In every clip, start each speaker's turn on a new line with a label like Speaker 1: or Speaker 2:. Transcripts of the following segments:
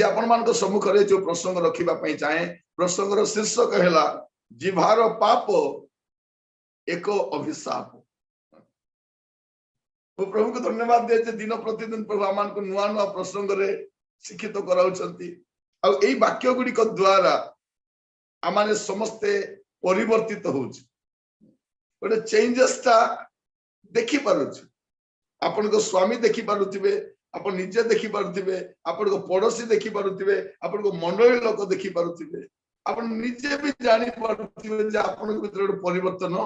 Speaker 1: आज आपण मान सम्मुखें जो प्रसंग रखा चाहे प्रसंगर शीर्षक है जिभार पाप एक अभिशाप। प्रभु को धन्यवाद दिए दिन प्रतिदिन प्रभु आम को नुआ नुआ प्रसंग रे शिक्षित कराई वाक्य गुड़िक द्वारा आम समस्ते परिवर्तित होते चेंजेस टा देखी पारुछ। आपण को स्वामी देखी पारुथिबे, आपण निजे देखी पारुथिबे, आपण को पड़ोसी देखी पारुथिबे, आपण को मंडली लोक देखी पारुथिबे, आपण निजे भी जानी पारुथिबे जे आपण को भीतर परिवर्तन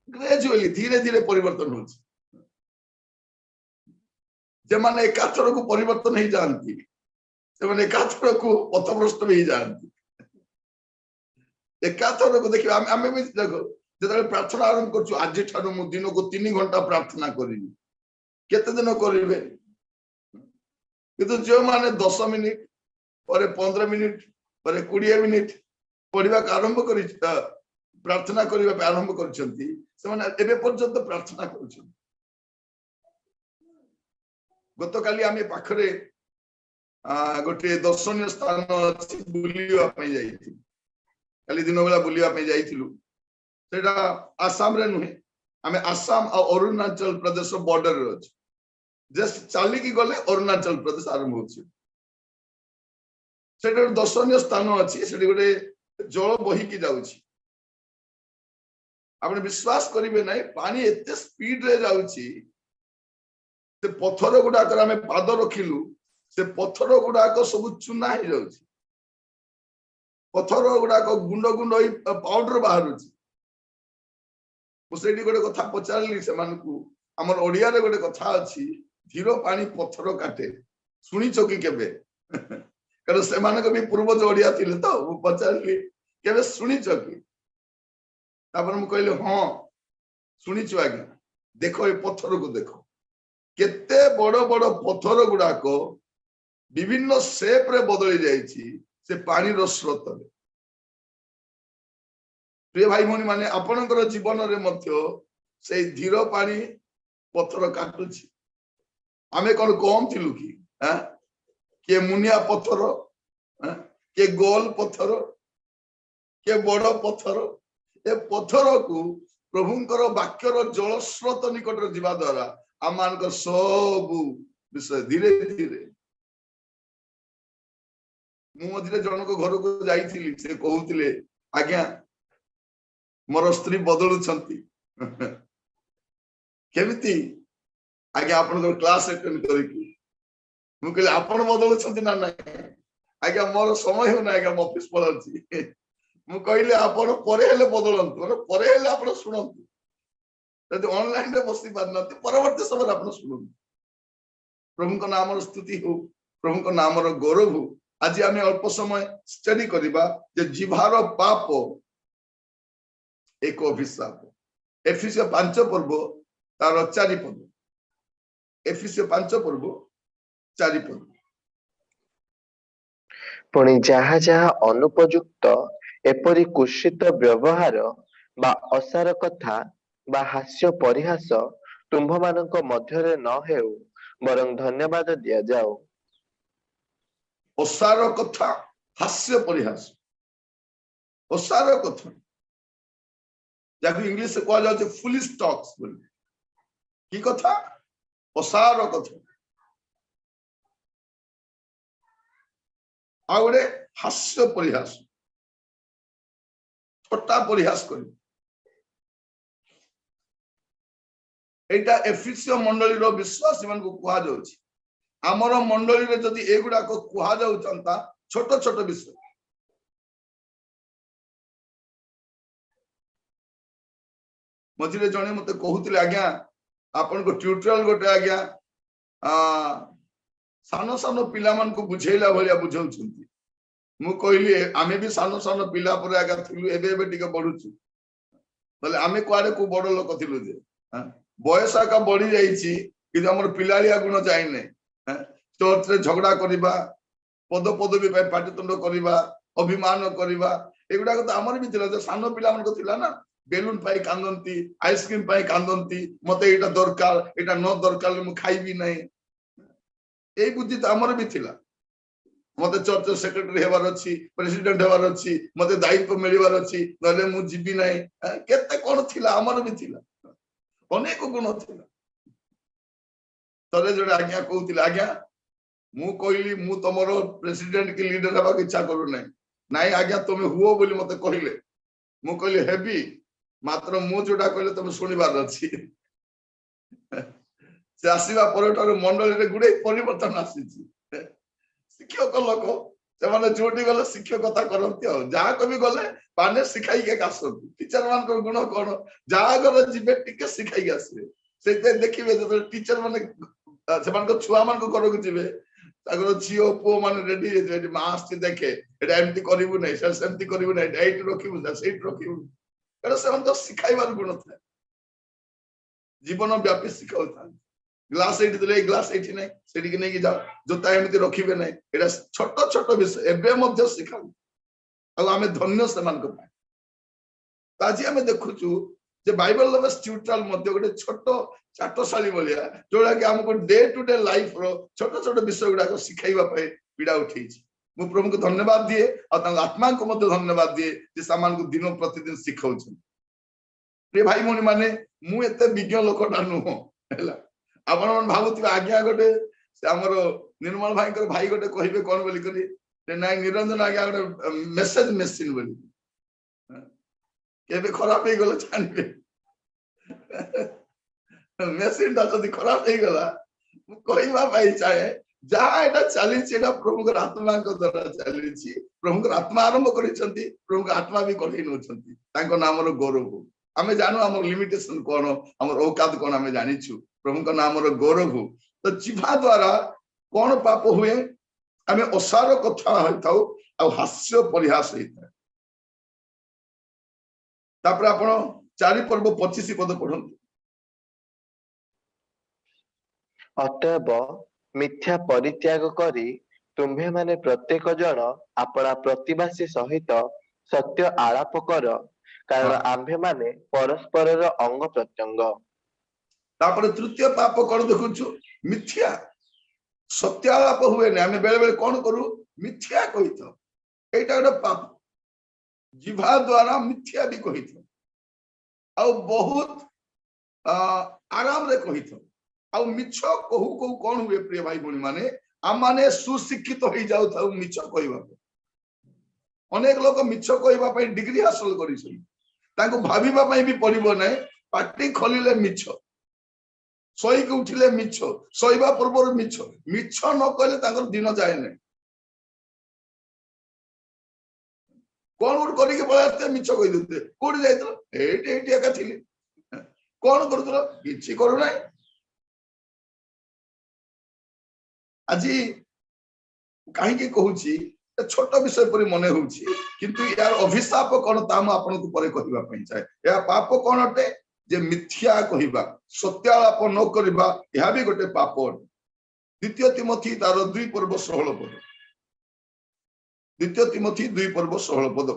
Speaker 1: ग्रेजुअली धीरे धीरे परिवर्तन होछि। जे माने एकाथर को परिवर्तन ही जानती से माने एकाथर को पथभ्रष्ट भी जानती। एकाथर को देखिए आमे भी देखो जब प्रार्थना आरंभ करछु आज ठानु मु दिन को 3 घंटा प्रार्थना करिनी केते दिन करिवे किंतु जो माने 10 मिनिट और 15 मिनिट और 20 मिनिट पढ़िबा आरंभ करि प्रार्थना करिबा आरंभ करछंती से माने एबे पर्यंत प्रार्थना करछंती। गत काली आमे पाखरे गोटे दर्शनीय स्थान अछि बुलिवा पई जाईथि काली दिन बेला बुलिवा पई जाईथिलु सेटा आसाम रे नुहे आमे आसाम और अरुणाचल प्रदेश बॉर्डर रे अछि जस्ट चाली की गले अरुणाचल प्रदेश आरंभ होछि सेटा दर्शनीय स्थान अछि सेठी गोटे जल बही की जाउछि आपण विश्वास करिवे नै पानी एते स्पीड रे जाउछि से पत्थर गुडा कर आमे पाद रखिलु से पत्थर गुडा को सब चुना ही जाउछि पत्थर गुडा को गुंड गुंड होई पाउडर बाहरुछि मुसेडी गोटे कथा पचारली से मानकू हमर ओडिया रे गोटे कथा अछि धीरो पानी पत्थर काटे सुनी चोकी केबे कारण से मानक भी पूर्वज ओडिया थिले तो वो पचारली केबे सुनी चोकी तापर हम कहले हां सुनी छु आगे देखो ए पत्थर को देखो केते बड़ बड़ पत्थर गुडा को विभिन्न शेप रे बदली जाईछि से पानी रो स्रोत रे। प्रिय भाई भौणी माने आपनकर जीवन रे मध्य से धीरो पानी पत्थर काटुछि आमे कोन कम थिलु कि के मुनिया पत्थर के गोल पत्थर के बड़ पत्थर ए पत्थर को प्रभुंकर वाक्यर जल स्रोत निकट जीवा द्वारा आम मान सब विषय धीरे धीरे मुझे जन को घर को जाइथिली से कहूतिले आज्ञा मोर स्त्री बदलुछंती केमिति आज्ञा आपन क्लास अटेंड करिकी मु कहले आपन बदलुछंती ना नहीं आज्ञा मोर समय हो ना आज्ञा मो ऑफिस पळछि मु कहले आपन परे हेले बदलंतु परे हेले आपन सुनंतु यदि ऑनलाइन रे बसी पारनते परवर्ती समय आपन सुनंतु प्रभु को नाम स्तुति हो प्रभु को नाम गौरव हो। आज आम अल्प समय स्टडी करिबा जे जिभार पाप एक अभिशाप एफिसियो 5 पर्व तार 4 पद एफिसियो 5 पर्व 4 पद
Speaker 2: पुणी जहा जहा अनुपयुक्त एपरी कुषित व्यवहार बा असार कथा बा हास्य परिहास तुम्भ मानक मध्यरे न हेउ बरं धन्यवाद दिया जाओ।
Speaker 1: असार कथा हास्य परिहास असार कथा जाके इंग्लिश से कहा जाए फुलिश टॉक्स बोली की कथा असार कथा आउरे हास्य परिहास छोटा परिहास करी एटा एफिसियो मंडली रो विश्वासी मन को कहा जाउछि आमर मंडली रे जदि एगुडा को कहा जाउचंता छोट छोट विषय मझिरे जणे मते कहूतिले आज्ञा आपन को ट्यूटोरियल गोटे आज्ञा सानो सानो पिला मन को बुझेला भलिया बुझाउछंती मु कहली आमे भी सानो सानो पिला पर आज्ञा थिलु एबे एबे टिके बढुछु तले आमे कुआडे को बड़ लोक थिलु जे बयस का बढ़ी जाइछि कि हमर पिलालिया गुण जाइने चर्च रे झगड़ा करिबा पद पदवी पे पाटितुंड करिबा अभिमान करिबा एगुडा को हमर भी थिला जे सानो पिला मन को थिला ना बेलून पाई कांदंती आइसक्रीम पाई कांदंती मते एटा दरकार एटा न दरकार मु खाइबी नै ए बुद्धि त हमर भी थिला मते चर्च सेक्रेटरी हेबार अछि प्रेसिडेंट हेबार अछि मते दायित्व मिलिबार अछि नले मु जीबी नै केते कोन थिला हमर भी थिला अनेक गुण थिला तरे जडे आज्ञा कहउतिला आज्ञा मु कहली मु तमरो प्रेसिडेंट की लीडर हेबा के इच्छा करू नै नाइ आज्ञा तुम हुओ बोली मते कहिले मु कहली हेबी मात्र मु जोडा कहले तुम सुनिबार अछि से आसीबा परठार मंडली रे गुडे परिवर्तन आसीछि शिक्षक लोक से जोटी गले शिक्षकता करती जहाँ कभी गले पाने शिखाई के आसती टीचर मान गुण कौन जहाँ गले जीवे टिके शिखाई आसवे से देखिए जो टीचर माने छुआ मान घर को जीवे झील पुओ मान रेडी मास्क देखे एमती करू ना सेमती करू ना रखू रखू तो शिखाइबार गुण था जीवन व्यापी शिखाऊ था ग्लास एठी देले ग्लास एठी नै सेठी के नै कि जाओ जोता एमति रखिबे नै एटा छोट छोट विषय एबे मध्ये सिखाउ आ आमे धन्य समान को ताजी आमे देखुचु जे बाइबल लव ट्यूटोरियल मध्ये गोटे छोट चाटशाली बोलिया जोडा कि हमको डे टू डे लाइफ रो छोट छोट विषय गुडा को सिखाइबा पे पीड़ा उठैछि मु प्रभु को धन्यवाद दिए और तंग आत्मा को मध्ये धन्यवाद दिए जे सामान को दिन प्रतिदिन सिखाउछ प्रिय भाई मोनी माने मु एते विज्ञ लोक डानु हैला आपण मन भाबुती आज्ञा गोटे से हमर निर्मल भाई कर भाई गोटे कहिबे कोन बोली करी ते नाइ निरंजन आज्ञा गोटे मेसेज मशीन बोली केबे खराब हे गेल जानबे मेसेज दा जदी खराब हे गेला कहिबा भाई चाहे जहाँ एटा चली एटा प्रभु के आत्मा को द्वारा चली प्रभु के आत्मा आरंभ करिसंती प्रभु के आत्मा भी कढै नउछंती तांको नाम रो गौरव आमे जानो हमर लिमिटेशन कोन हमर औकात कोन आमे जानिछु प्रभु का नाम गौरव तो जिभा द्वारा कौन पाप हुए आम असार कथा होता हास्य परिहास होता आप 4 पर्व 25 पद पढ़ु
Speaker 2: अतएव मिथ्या परित्याग करी तुम्भे माने प्रत्येक जन अपना प्रतिवासी सहित सत्य आलाप कर कारण आम्भे माने परस्पर अंग प्रत्यंग
Speaker 1: तृतीय पाप कौन देखु मिथ्या सत्यालाप हुए ना आम बेले बेले कौन करू मिथ्या कही था एटा गोटे पाप जिभा द्वारा मिथ्या भी कही था बहुत आराम रे कही था मिछ कहू कहू कौन हुए प्रिय भाई भौणी माने आम माने सुशिक्षित हो जाऊ था मिछ कहवा अनेक लोक मिछ कहवा डिग्री हासिल कर भाविबा भी पड़ो ना पार्टी खोलिले मिछ शई के उठिले मिछ शोवा पूर्व मिछ मिछ न कहले दिन जाए ना कौन गोटे करके पलैसे मिछ कही देते कौटी जाइए एका थी कौन करूल कि करूना आज कहीं कहूँ छोट विषय पर मन हो किंतु यार अभिशाप कौन आपन को पर कहवाई चाहे या पाप कौन अटे जे मिथ्या कहवा सत्यालाप न करवा यह भी गोटे पाप द्वितीय तिमोथी तार 2 पर्व 16 पद द्वितीय तिमोथी 2 पर्व 16 पद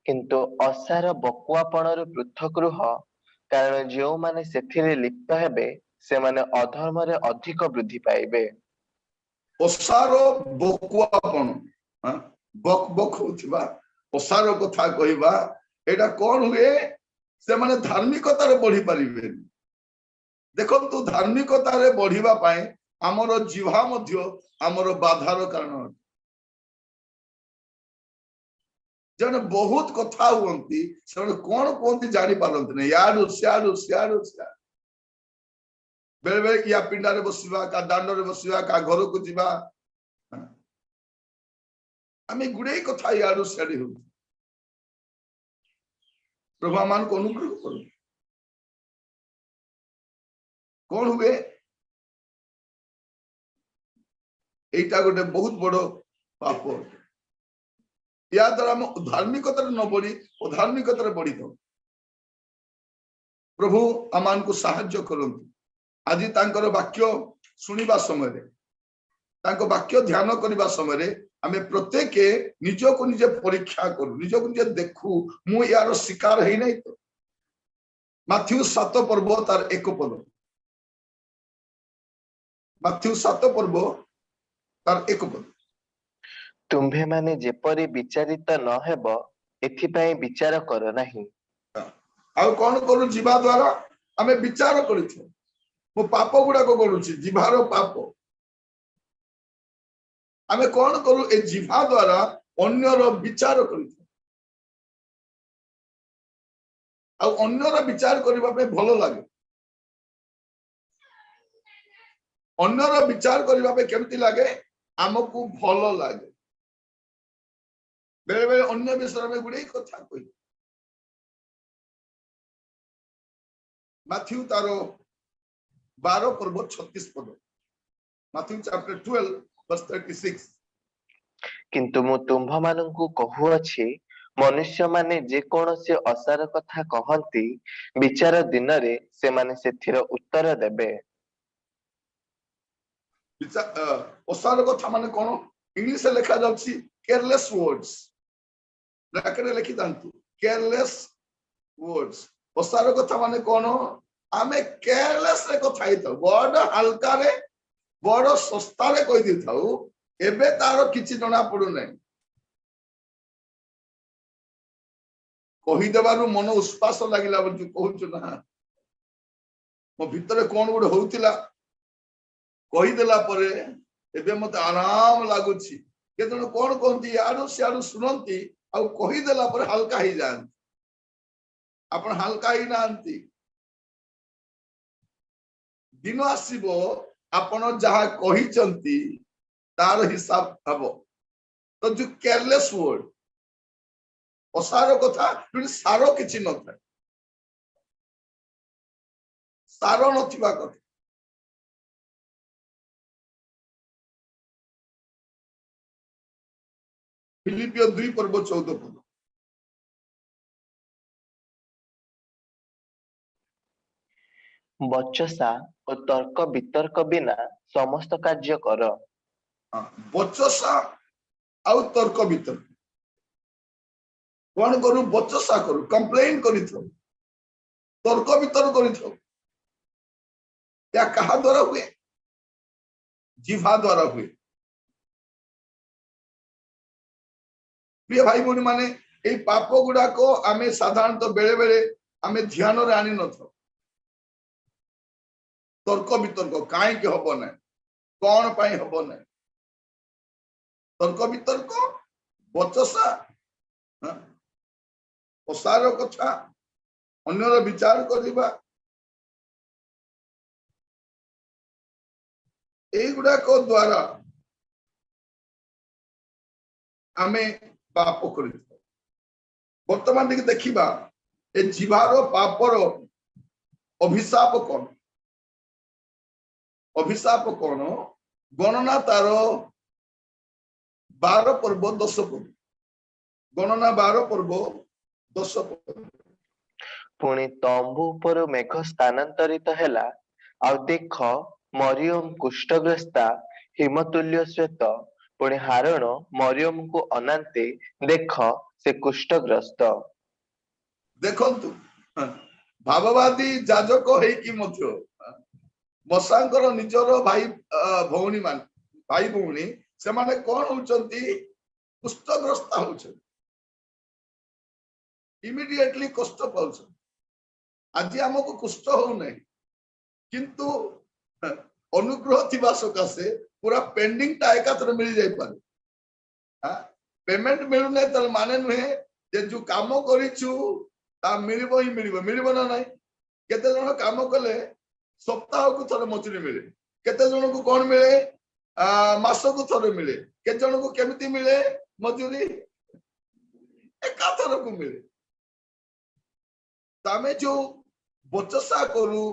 Speaker 2: किंतु असार बकुआपणर पृथक रुह कारण जो माने सेथिरे लिप्त हेबे से माने अधर्म रे अधिक वृद्धि पाइबे
Speaker 1: असार बकुआपण बक बक होथिबा असार कथा कहवा एटा कौन हुए से माने धार्मिकता रे बढ़ी पारिबे देखो तू धार्मिकता रे बढ़ीबा पाए हमर जीवा मध्य हमर बाधार कारण जने बहुत कथा हुंती से कौन कहती जानी पारती ना याडू सियाडू सियाडू सिया बेले बेले या पिंडा रे बसिबा का दांड रे बसिबा का घर को जीवा आमे गुडे कथा याडू सियाडी हो प्रभु मान को अनुग्रह करो कौन हुए एटा गोटे बहुत बड़ पाप या द्वारा हम धार्मिकता न बढ़ी अधार्मिकता बढ़ी था प्रभु आमान को साहाय्य करंतु आज तांकर वाक्य सुनिबा समय वाक्य ध्यान करने समय आमे प्रत्येक निज को निजे परीक्षा करू निज को निजे देखू मु यार शिकार है नहीं तो माथ्यू 7 पर्व तार 1 पद ମାଥ୍ୟୁ 7 ପର୍ବ ତାର 1 ପଦ।
Speaker 2: ତୁମ୍ଭେ ମାନେ ଯେପରି ବିଚାରିତ ନ ହେବ ଏଥିପାଇଁ ବିଚାର କର ନାହିଁ।
Speaker 1: ଆଉ କଣ କରୁ? ଯିବା ଦ୍ୱାରା ଆମେ ବିଚାର କରିଛୁ। ମୁଁ ପାପ ଗୁଡାକ କରୁଛି, ଜିଭାର ପାପ। ଆମେ କଣ କରୁ? ଏ ଜିଭା ଦ୍ୱାରା ଅନ୍ୟର ବିଚାର କରିଛୁ। ଆଉ ଅନ୍ୟର ବିଚାର କରିବା ପାଇଁ ଭଲ ଲାଗେ। ଅନ୍ୟର ବିଚାର କରିବା ପାଇଁ କେମିତି ଲାଗେ? ଆମକୁ ଭଲ ଲାଗେ। ବେଳେ ବେଳେ ଅନ୍ୟ ବିଷୟରେ ଆମେ ଗୁଡେ କଥା କହି। ମାଥ୍ୟୁ ତାର 12 ପର୍ବ 36 ପଦ। Matthew chapter 12 verse 36।
Speaker 2: କିନ୍ତୁ ମୁଁ ତୁମ୍ଭମାନଙ୍କୁ କହୁଅଛି, ମନୁଷ୍ୟମାନେ ଯେକୌଣସି ଅସାର କଥା କହନ୍ତି, ବିଚାର ଦିନରେ ସେମାନେ ସେଥିର ଉତ୍ତର ଦେବେ।
Speaker 1: ଅସାର କଥା ମାନେ କଣ? ଇଂଲିଶରେ ଲେଖା ଯାଉଛି କେୟାରଲେସ୍ ୱାର୍ଡସ୍। ବ୍ରାକେଟରେ ଲେଖିଥାନ୍ତୁ କେୟାରଲେସ୍ ୱାର୍ଡସ୍। ଅସାର କଥା ମାନେ କଣ? ଆମେ କେୟାରଲେସ୍ ରେ କଥା ହେଇଥାଉ, ବଡ ହାଲକାରେ ବଡ ଶସ୍ତାରେ କହି ଦେଇଥାଉ। ଏବେ ତାର କିଛି ଜଣା ପଡୁନାହିଁ। କହିଦେବାରୁ ମନ ଉଶ୍ୱାସ ଲାଗିଲା ବୋଲି କହୁଛୁ ନା। ମୋ ଭିତରେ କଣ ଗୋଟେ ହଉଥିଲା, କହିଦେଲା ପରେ ଏବେ ମତେ ଆରାମ ଲାଗୁଛି। କେତେ ଜଣ କଣ କହନ୍ତି, ଇଆଡୁ ସିଆଡୁ ଶୁଣନ୍ତି ଆଉ କହିଦେଲା ପରେ ହାଲକା ହେଇଯାଆନ୍ତି। ଆପଣ ହାଲକା ହେଇନାହାନ୍ତି। ଦିନ ଆସିବ ଆପଣ ଯାହା କହିଛନ୍ତି ତାର ହିସାବ ହବ। ତ ଯୋଉ କେୟାରଲେସ୍ ୱାର୍ଡ, ଅସାର କଥା, ସାର କିଛି ନଥାଏ, ସାର ନଥିବା କଥା। ଫିଲିପିଓ 2 ପର୍ବ 14 ପଦ।
Speaker 2: ବଚସା ଓ ତର୍କ ବିତର୍କ ବିନା ସମସ୍ତ କାର୍ଯ୍ୟ କର।
Speaker 1: ବଚସା ଆଉ ତର୍କ ବିତର୍କ। କଣ କରୁ? ବଚସା କରୁ, କମ୍ପ୍ଲେନ କରିଥାଉ, ତର୍କ ବିତର୍କ କରିଥାଉ। ଏହା କାହା ଦ୍ୱାରା ହୁଏ? ଜିଭା ଦ୍ୱାରା ହୁଏ। ପ୍ରିୟ ଭାଇ ଭଉଣୀ ମାନେ, ଏଇ ପାପ ଗୁଡାକ ଆମେ ସାଧାରଣତଃ ବେଳେ ବେଳେ ଆମେ ଧ୍ୟାନରେ ଆଣି ନଥାଉ। ତର୍କ ବିତର୍କ କାହିଁକି ହବ ନାହିଁ, କଣ ପାଇଁ ହବ ନାହିଁ, ତର୍କ ବିତର୍କ, ବଚସା, ଅସାର କଥା, ଅନ୍ୟର ବିଚାର କରିବା, এইগুଡାକ ଦ୍ୱାରା ଆମେ ପାପ କରିଥାଉ। ବର୍ତ୍ତମାନ ଟିକେ ଦେଖିବା ଏ ଜିଭାର ପାପର ଅଭିଶାପ କଣ? ଅଭିଶାପ କଣ? ଗଣନା ତାର 12 ପର୍ବ 10 ପଦ। ଗଣନା 12 ପର୍ବ 10 ପଦ।
Speaker 2: ପୁଣି ତମ୍ବୁ ଉପରୁ ମେଘ ସ୍ଥାନାନ୍ତରିତ ହେଲା, ଆଉ ଦେଖ ମରିୟମ କୁଷ୍ଠଗ୍ରସ୍ତା ହିମତୁଲ୍ୟ ଶ୍ଵେତ। ପୁଣି ହାରଣ ମରିୟମକୁ ଅନାନ୍ତେ, ଦେଖ ସେ କୁଷ୍ଠଗ୍ରସ୍ତ।
Speaker 1: ଦେଖନ୍ତୁ, ଭାବବାଦୀ ଯାଜକ ହେଇକି ମଧ୍ୟ ମଶାଙ୍କର ନିଜର ଭାଇ ଭଉଣୀ ସେମାନେ କଣ ହଉଛନ୍ତି? କୁଷ୍ଠଗ୍ରସ୍ତ ହଉଛନ୍ତି, ଇମିଡିଏଟଲି କଷ୍ଟ ପାଉଛନ୍ତି। ଆଜି ଆମକୁ କୁଷ୍ଠ ହଉନାହିଁ, କିନ୍ତୁ ଅନୁଗ୍ରହ ଥିବା ସକାଶେ ପୁରା ପେଣ୍ଡିଂ ଟା ଏକାଥରେ ମିଳି ଯାଇପାରେ। ପେମେଣ୍ଟ ମିଳୁନାହିଁ ତାର ମାନେ ନୁହେଁ ଯେ ଯୋଉ କାମ କରିଛୁ ତା ମିଳିବ ହିଁ ମିଳିବ, ମିଳିବ ନା ନାହିଁ। କେତେ ଜଣ କାମ କଲେ ସପ୍ତାହକୁ ଥରେ ମଜୁରୀ ମିଳେ, କେତେ ଜଣକୁ କଣ ମିଳେ ମାସକୁ ଥରେ ମିଳେ, କେତେ ଜଣକୁ କେମିତି ମିଳେ ମଜୁରୀ ଏକାଥରକୁ ମିଳେ। ଆମେ ଯୋଉ ବଚସା କରୁ,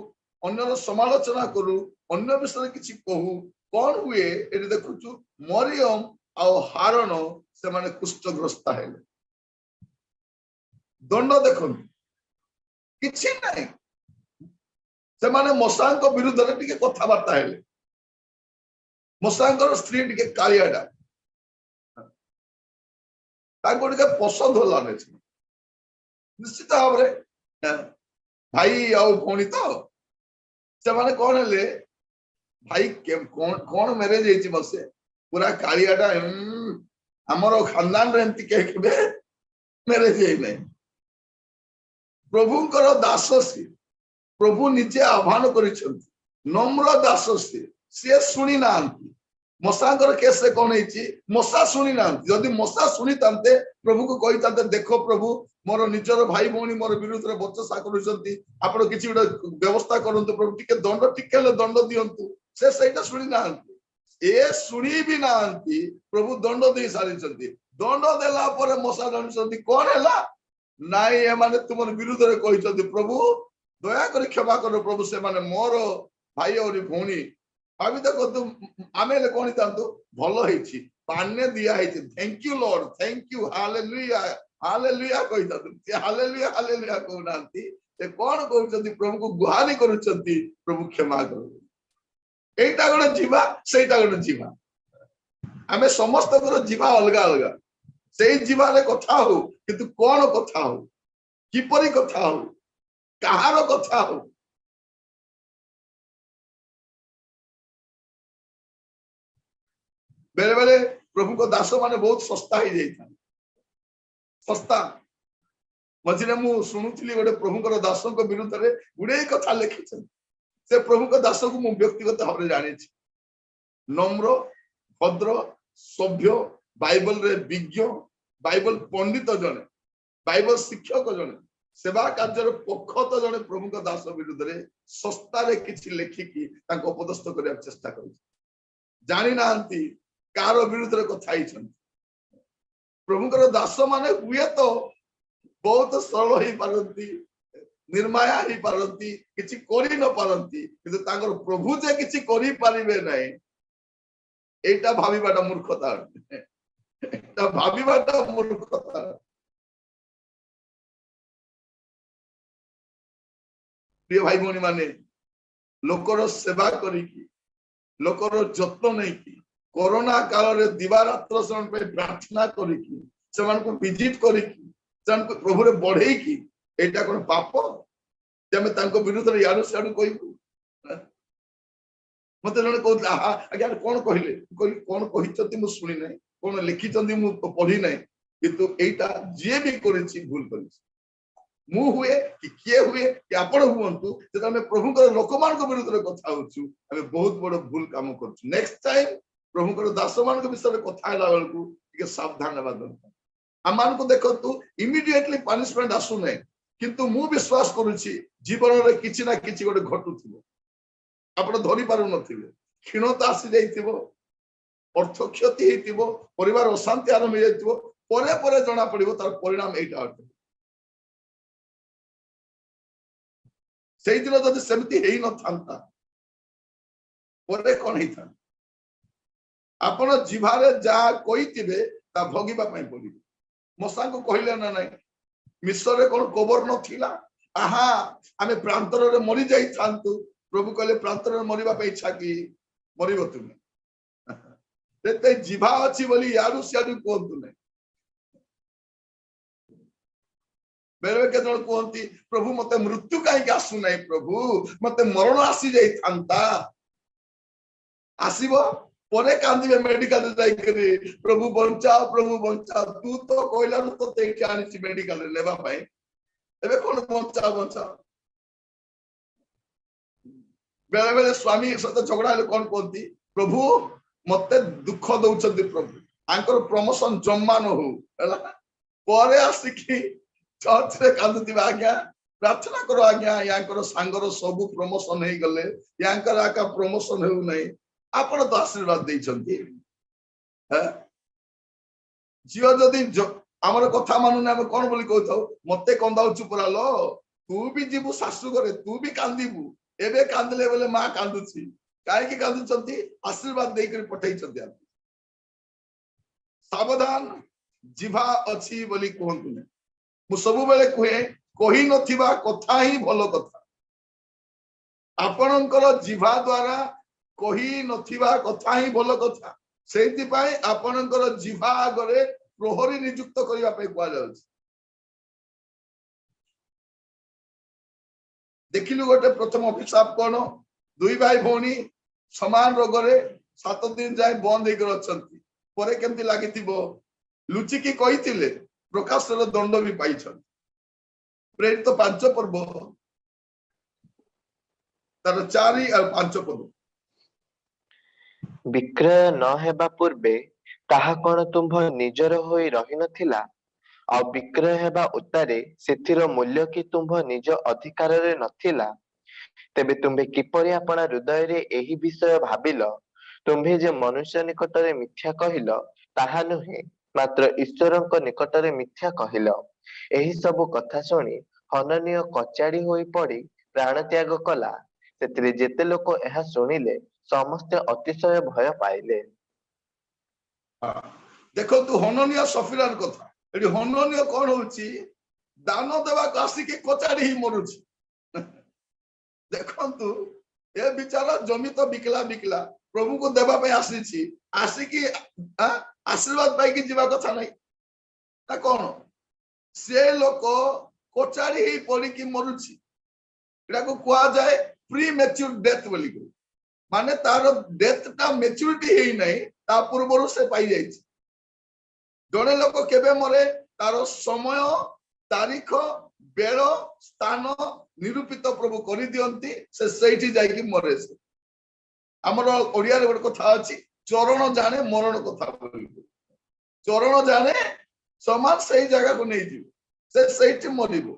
Speaker 1: ଅନ୍ୟର ସମାଲୋଚନା କରୁ, ଅନ୍ୟ ବିଷୟରେ କିଛି କହୁ, କଣ ହୁଏ? ଏଠି ଦେଖୁଛୁ ମରିୟମ ଆଉ ହାରଣ ସେମାନେ କୁଷ୍ଠଗ୍ରସ୍ତ ହେଲେ। ଦଣ୍ଡ ଦେଖନ୍ତୁ କିଛି ନାହିଁ, ସେମାନେ ମଶାଙ୍କ ବିରୁଦ୍ଧରେ ଟିକେ କଥାବାର୍ତ୍ତା ହେଲେ। ମଶାଙ୍କର ସ୍ତ୍ରୀ ଟିକେ କାଳିଆଟା, ତାଙ୍କୁ ଟିକେ ପସନ୍ଦ ହେଲାନି। ନିଶ୍ଚିତ ଭାବରେ ଭାଇ ଆଉ ଭଉଣୀ ତ ସେମାନେ କଣ ହେଲେ, भाई कौन मैरेज ହେଇଛି बसे पूरा कालियाटा हमरो खानदान रे एंती के मैरेज हे नहीं प्रभुଙ୍କର दास सी प्रभु निजे आह्वान करिसंती नम्र दास सी शुणी ना मशांकर केस कौन है मशा शुणी ना जदि मशा शुणी तांते प्रभु को कही तांते देखो प्रभु मोर निजर भाई भौणी मोर विरुद्ध रे बचसा करूछंती आपण किछि व्यवस्था करंतु प्रभु टिके दंड दियंतु से सेटा शुणी ना ए शुणी भी ना प्रभु दंड दे सारिछंती दंड देला पर मशा जानिछंती कोन हैला नाई ए माने तुमर विरुद्ध रे कहिछंती प्रभु दया कर क्षमा करो प्रभु से माने मोर भाई और भौणी भाभी देखो तुम आमे ले कोनी तांतु भलो हेछि पान्ने दिया हेछि thank you Lord thank you hallelujah कहि तांतु हालेलुया को नांती ते कोन कहउछंती प्रभु को गुहारी करूछंती प्रभु क्षमा करो एटा गण जीवा सेटा गण जीवा आमे समस्त कर जीवा अलगा अलगा सेई जीवा रे कथा हो किंतु कोन कथा हो किपरि कथा हो कहार कथा हो बेले बेले प्रभु को दास माने बहुत सस्ता ही जाइथा सस्ता मझिरे मु सुनुथिली गोटे प्रभु दास विरुद्ध रे गुडे कथा लिखिछन से प्रभु को दास को मु व्यक्तिगत भाव रे जानि छी नम्र भद्र सभ्य बाइबल रे विज्ञ बाइबल पंडित जने बाइबल शिक्षक जने सेवा कार्य पक्षत जने प्रभु दास विरुद्ध रे सस्ता रे किछि लेखिकी ताको उपदस्थ करिया चेष्टा करि जानि नांती कार विरुद्ध रे कथा आइछन प्रभुकर दास माने हुए तो बहुत सरल ही पारंती निर्माया ही पारंती किछि करि न पारंती किंतु ताकर प्रभु जे किछि करि पारिबे नै एटा भाबिबाटा मूर्खता एटा भाबिबाटा मूर्खता प्रिय भाई भौणी माने लोकर सेवा करिकी लोकर जत्न नै की कोरोना काल रे दिवारात्र समय पे प्रार्थना करिकी सेमान को विजिट करिकी जन को प्रभु रे बढ़ेई की एटा कोन पाप जमे तांको विरुद्ध रे यारो साडू कहिबू मते जने कहला आज्ञा कोन कहिले कोन कहिचती मु सुनी नै कोन लिखिचंदी मु पढी नै किंतु एटा जे भी करिछि भूल करिछि मु हुए कि किए हुए कि आपण हुवंतु जे हम प्रभु को लोकमान को विरुद्ध रे कथा होछु हमें बहुत बड़ भूल काम करछु नेक्स्ट टाइम प्रभु दास मान विषय कथा बेलू सावधान होगा दरकार आम को देखु इमिडिएटली पनिशमेंट आसु ना किंतु मु विश्वास करुच्ची जीवन में किसी ना किसी गोटे घटू आप धरी पार न क्षीणता आसी जाइथिबो अर्थ क्षति होइथिबो परिवार अशांति आरंभ हो जाइथिबो परे परे जना पड़िबो तार परिणाम एटा अटे सेही दिन जदि सेमति हेई न थांता परे कोन हेई था आपण जीवारे जा कहिथिबे ता भोगिबा पई पड़िबो मसा को कहिले ना नाही मिस्र रे कोन कबर न थिला आहा आमे प्रांतर रे मरि जाई थांतु प्रभु कहले प्रांतर रे मरिबा पे इच्छा की मरिबो तुमे तेते जीवा अछि बोली यारु सियारु कोंतु नै बेले के जण कोंती प्रभु मते मृत्यु काई आसु नै प्रभु मते मरण आसी जाई थांता आसीबो परे कांदिबे मेडिकल जाई करी प्रभु बंचा तू तो कहला तो ते आनी मेडिकल रे लेबा पई एबे कोन बंचा बेले बेले स्वामी सहित झगड़ा कौन कहती प्रभु मते दुख दौरान प्रभु आंकर प्रमोशन जमा न हो आसिकी चर्च रे कांदुथिबा आज्ञा प्रार्थना करो आज्ञा यांकर सांगर सब प्रमोशन हो गले यांकर आका प्रमोशन हो नहीं आपण तो आशीर्वाद देइछंती जीव जदि हमर कथा मानुने हम कोन बोली कहथौ मते कंदाउछु पुरा लो तू भी जीवु सासु घरे तू भी कांदीबू एबे कांदले बोले मां कांदुची काहे की कांदुचंती आशीर्वाद देई कर पठैछंती आप सावधान जीवा अछि बोली कहंतु ने मु सब बेले कहे कहि नथिबा कथा ही भलो कथा आपणकर जीवा द्वारा कहि नथिबा कथा ही भलो कथा सेति पई आपणकर जीवा आगरे प्रहरी नियुक्त करिया पे कुआ जाउछ देखिलु गोटे प्रथम अभिशाप कोन दुई भाई भौणी समान रोग रे 7 दिन जाए बंद होकर अछंती परे केमती लागिथिबो लुचिकी कहिथिले प्रकाशर दंड भी पाइछन प्रेरित 5 पर्व तार 4 और 5 पद
Speaker 2: विक्रय न हेबा पूर्वे ताहा कोन तुम्भ निजर होई रहि नथिला आ विक्रय हेबा उतारे सेथिर मूल्य कि तुम्भ निज अधिकार रे नथिला तेबे तुम्भे किपरि आपणा हृदय रे एही विषय भाबिल तुम्भे जे मनुष्य निकटरे मिथ्या कहिल ताहा नुहे मात्र ईश्वरଙ୍କ निकटरे मिथ्या कहिल एही सब कथा शुणी हननीय कचाड़ी होई पड़ी प्राण त्याग कला ସେଥିରେ ଯେତେ ଲୋକ ଏହା ଶୁଣିଲେ ସମସ୍ତେ ଅତିଶୟ ଭୟ ପାଇଲେ।
Speaker 1: देखो तू हननीय सफिरार कथा एठी हननीय कोन होची दान देवा कासी के कचाड़ी ही मरुची देखंतु ए बिचारा जमी तो बिकला प्रभु को देवा पे आसीची आसीकी आशीर्वाद पाई की जीवा कथा नहीं ता कोन से लोक कचाड़ी ही पड़ी की मरुची एटा को कुआ जाए प्री मैच्योर डेथ बोली माने तार डेथ ता मैच्योरिटी हेई नहीं ता पूर्वरु से पाई जाइछि जने लोक केबे मरे तार समय तारीख बेल स्थान निरूपित प्रभु करि दियंती से सेठी जाई की मरे से हमर ओडिया रे एक कथा अछि चरण जाने मरण कथा बोली चरण जाने समाज सही जगह को नहीं जीव से सेठी मरिबो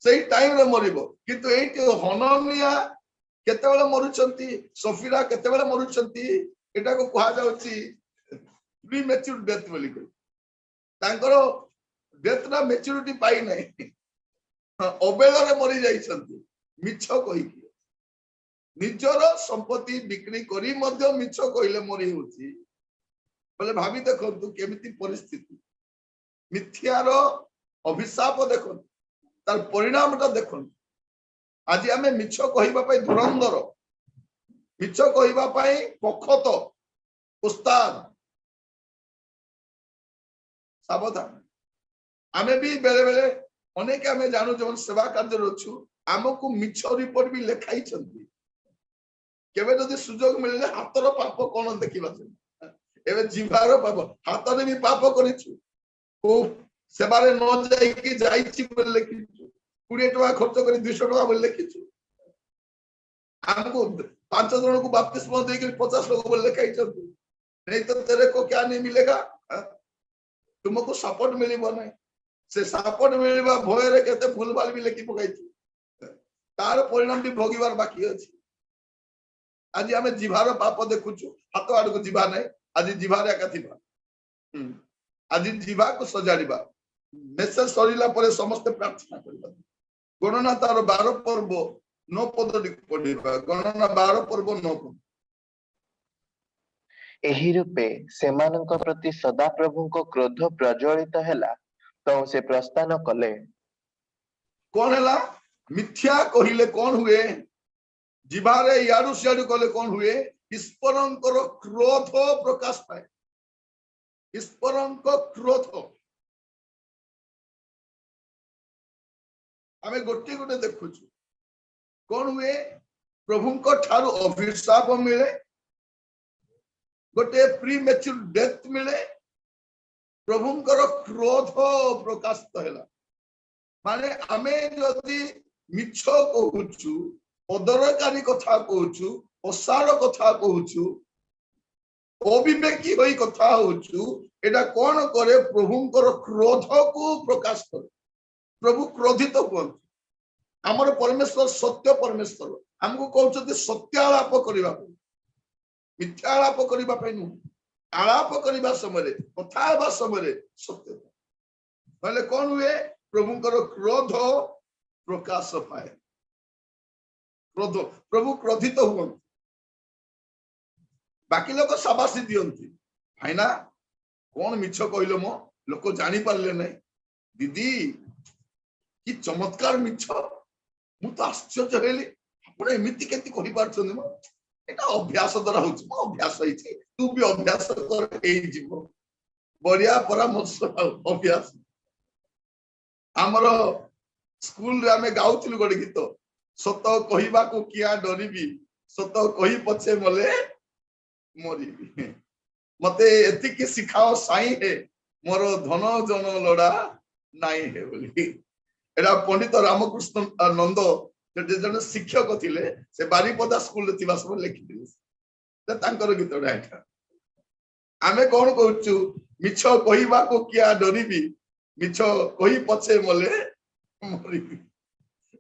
Speaker 1: सही टाइम रे मरिबो किंतु एठी हननिया केतेबेले मरुचंती सफिरा केतेबेले मरुचंती एटा को कहा जाउची प्री मैच्योर डेथ बोली तांकर डेथ ना मैच्योरिटी पाई नहीं अबेला रे मरि जाइछंती मिछ कहि की निजर संपत्ति बिक्री करी मध्य मिछ कहिले मरि होची बोले भाभी देखंतु केमिति परिस्थिति मिथ्यार अभिशाप देखंतु तार परिणामटा देखंतु आज आमे मिछ कहिबा पई धुरंधर मिछ कहिबा पई पखत उस्ताद सावधान आमे भी बेले बेले अनेक आमे जानू जवन सेवा कार्य रछु हमकु मिछ रिपोर्ट भी लेखाई छंती केबे जदि सुजोग मिलले हातर पाप कोन देखिबा एबे जीवार पाप हातर भी पाप करिछु ओ सेबारे न जाई कि जाईछि बोले लिखिछु 20 टका खर्च करी 200 टका बोले लिखिछु हमको 5 जन को बपतिस्मा दे के 50 लोग बोले लिखाई छंती नहीं तो तेरे को क्या नहीं मिलेगा तुमको सपोर्ट मिलिबो नहीं से सपोर्ट मिलबा भय रे केते फूल बाल भी लेखि पकाइछु तार परिणाम भी भोगिबार बाकी अछि आज हमें जीवार पाप देखुछु हाथ आड़ को जीवा नहीं आज जीवार एका थिबा आज जीवा को सजाड़िबा मेसेज सरिला परे समस्त प्रार्थना करबा गणना तार 12 पर्व 9 पद पढ़िबा गणना 12 पर्व 9 पद
Speaker 2: एही रूपे सेमानଙ୍କ प्रति सदा प्रभुଙ୍କ क्रोध प्रज्वलित ହେଲା तो से प्रस्थान कले
Speaker 1: कौन हैला मिथ्या कहिले कौन हुए जीवारे याडू सियाडू कले कौन हुए ईश्वरंकर क्रोध प्रकाश पाए ईश्वरंक क्रोध आमे गोटे गोटे देखुछु कौन हुए प्रभुंको ठारू अभिशाप मिले गोटे प्री मैच्योर डेथ मिले प्रभुंकर क्रोध प्रकाश हैला माने आमे जदि मिछ कहूछु अदरकारी कथा कहूछु असार कथा कहूछु अविवेकी होई कथा होछु एटा कोन करे प्रभुंकर क्रोध को प्रकाश करे प्रभु क्रोधित हुअन हमर परमेश्वर सत्य परमेश्वर हमको कहउछथि सत्य आलाप करिबा मिथ्या आलाप करिबा पई नु आलाप करिबा समय कथा हेबा समय सत्य पहले कौन हुए प्रभुंकर क्रोध प्रकाश पाए क्रोध प्रभु क्रोधित हुअन बाकी लोक शाबाशी दियंती भाईना कौन मिछ कहलो मो लोक जानी पारले नहीं दीदी कि चमत्कार मिछ मु तो आश्चर्य हेली आपण एमिति केति कहि पारछन मो एटा अभ्यास द्वारा होछ मो अभ्यास होइछे तू भी अभ्यास कर एई जीवो बढ़िया परामर्श अभ्यास हमर स्कूल रे हमें गाउथिलु गोटे गीत सत कहिबा को किया डरिबी ସତ କହି ପଛେ ମଲେ ମରିବି। ମତେ ଏତିକି ଶିଖାଅ ସାଇଁ ହେ ମୋର ଧନ ଜନ ଲୋଡ଼ା ନାଇଁ ହେ ବୋଲି। ଏଟା ପଣ୍ଡିତ ରାମକୃଷ୍ଣ ନନ୍ଦ ଜଣେ ଶିକ୍ଷକ ଥିଲେ, ସେ ବାରିପଦା ସ୍କୁଲରେ ଥିବା ସମୟ ଲେଖିଥିଲେ। ତାଙ୍କର ଗୀତଟା ଏଟା। ଆମେ କଣ କହୁଛୁ, ମିଛ କହିବାକୁ କିଆ ଡରିବି, ମିଛ କହି ପଛେ ମଲେ ମରିବି।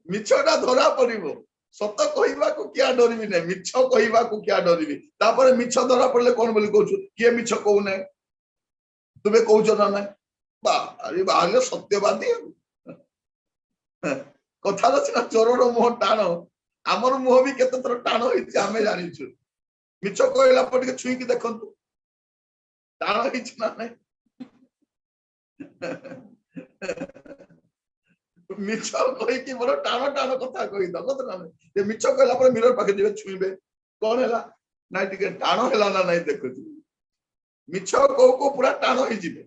Speaker 1: ମିଛଟା ଧରା ପଡିବ, ସତ କହିବାକୁ କିଆ ଡରିବି ନାହିଁ, ମିଛ କହିବାକୁ କିଆ ଡରିବି। ତାପରେ ମିଛ ଧରା ପଡିଲେ କଣ ବୋଲି କହୁଛୁ, କିଏ ମିଛ କହୁନାହିଁ, ତୁମେ କହୁଛ ନା ନାଇଁ, ବାହାରିଲେ ସତ୍ୟବାଦୀ। କଥାର ସିନା ଚୋରର ମୁହଁ ଟାଣ, ଆମର ମୁହଁ ବି କେତେ ଥର ଟାଣ ହେଇଛି ଆମେ ଜାଣିଛୁ। ମିଛ କହିଲା ପରେ ଟିକେ ଛୁଇଁକି ଦେଖନ୍ତୁ ଟାଣ ହେଇଛି ନା ନାଇଁ। ମିଛ କହିକି ମୋର ଟାଣ ଟାଣ କଥା କହିଦବ ନା ନାଇଁ। ମିଛ କହିଲା ପରେ ମିରର ପାଖେ ଯିବେ, ଛୁଇଁବେ, କଣ ହେଲା ନାଇଁ ଟିକେ ଟାଣ ହେଲା ନା ନାଇଁ ଦେଖୁଛୁ। ମିଛ କୋଉ କୋଉ ପୁରା ଟାଣ ହେଇଯିବେ।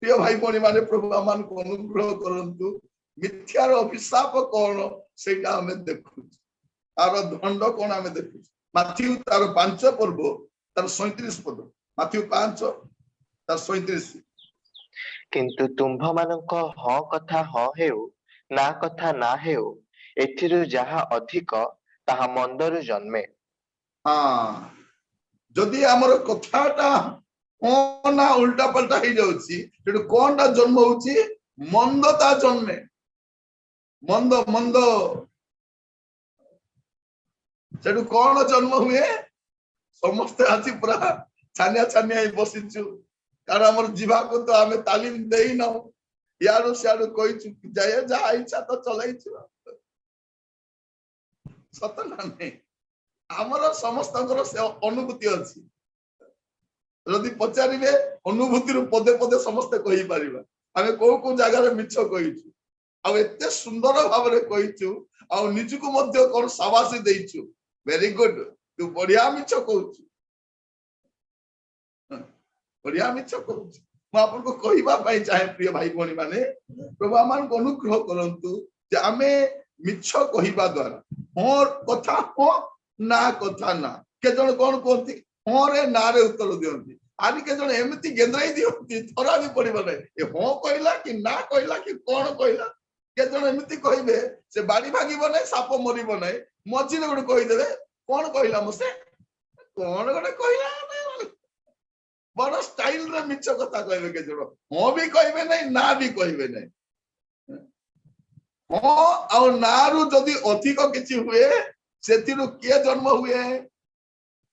Speaker 1: ପ୍ରିୟ ଭାଇ ଭଉଣୀ ମାନେ, ପ୍ରଭୁ ଆମମାନଙ୍କୁ ଅନୁଗ୍ରହ କରନ୍ତୁ। ମିଥ୍ୟାର ଅଭିଶାପ କଣ ସେଇଟା ଆମେ ଦେଖୁଛୁ, ତାର ଦଣ୍ଡ କଣ ଆମେ ଦେଖୁଛୁ। ମାଥ୍ୟୁ ତାର 5 ପର୍ବ ତାର 37 ପଦ, ମାଥ୍ୟୁ 5 ତାର 37।
Speaker 2: କିନ୍ତୁ ତୁମ୍ଭମାନଙ୍କ ହଁ କଥା ହଁ ହେଉ, ନା କଥା ନା ହେଉ, ଏଥିରୁ ଯାହା ଅଧିକ ତାହା ମନ୍ଦରୁ ଜନ୍ମେ।
Speaker 1: ହଁ, ଯଦି ଆମର କଥାଟା ହଁ ନା ଉଲ୍ଟା ପାଲ୍ଟା ହେଇଯାଉଛି, ସେଠୁ କଣଟା ଜନ୍ମ ହଉଛି, ମନ୍ଦତା ଜନ୍ମେ। ମନ୍ଦ ମନ୍ଦ ସେଠୁ କଣ ଜନ୍ମ ହୁଏ, ସମସ୍ତେ ଆସି ପୁରା ଛାନିଆ ଛାନିଆ ହେଇ ବସିଛୁ, କାରଣ ଆମର ଯିବାକୁ ତ ଆମେ ତାଲିମ ଦେଇନାହୁଁ। ଇଆଡୁ ସିଆଡୁ କହିଛୁ, ଯାହା ଇଚ୍ଛା ତ ଚଲେଇଛୁ। ସତ ନା ନାହିଁ? ଆମର ସମସ୍ତଙ୍କର ସେ ଅନୁଭୂତି ଅଛି। ଯଦି ପଚାରିବେ ଅନୁଭୂତିରୁ ପଦେ ପଦେ ସମସ୍ତେ କହିପାରିବା ଆମେ କୋଉ କୋଉ ଜାଗାରେ ମିଛ କହିଛୁ, ଆଉ ଏତେ ସୁନ୍ଦର ଭାବରେ କହିଛୁ, ଆଉ ନିଜକୁ ମଧ୍ୟ କଣ ସାବାସି ଦେଇଛୁ, ଭେରି ଗୁଡ, ତୁ ବଢିଆ ମିଛ କହୁଛୁ, ବଢିଆ ମିଛ କହୁଛୁ। ମୁଁ ଆପଣଙ୍କୁ କହିବା ପାଇଁ ଚାହେଁ ପ୍ରିୟ ଭାଇ ଭଉଣୀ ମାନେ, ପ୍ରଭୁ ଆମମାନଙ୍କୁ ଅନୁଗ୍ରହ କରନ୍ତୁ ଯେ ଆମେ ମିଛ କହିବା ଦ୍ୱାରା ହଁ କଥା ହଁ, ନା କଥା ନା। କେତେ ଜଣ କଣ କୁହନ୍ତି, ହଁ ରେ ନା ରେ ଉତ୍ତର ଦିଅନ୍ତି। ଆଜି କେତେ ଜଣ ଏମିତି ଗେନ୍ଦାଇ ଦିଅନ୍ତି, ଧରା ବି ପଡିବ ନାହିଁ, ଏ ହଁ କହିଲା କି ନା କହିଲା କି କଣ କହିଲା। କେତେ ଜଣ ଏମିତି କହିବେ, ସେ ବାଡି ଭାଙ୍ଗିବ ନାହିଁ, ସାପ ମରିବ ନାହିଁ, ମଝିରେ ଗୋଟେ କହିଦେବେ, କଣ କହିଲା ମୋ ସେ, କଣ ଗୋଟେ କହିଲା, ବଡ ଷ୍ଟାଇଲରେ ମିଛ କଥା କହିବେ। କେତେ ଜଣ ହଁ ବି କହିବେ ନାହିଁ, ନା ବି କହିବେ ନାହିଁ। ହଁ ଆଉ ନା ରୁ ଯଦି ଅଧିକ କିଛି ହୁଏ, ସେଥିରୁ କିଏ ଜନ୍ମ ହୁଏ,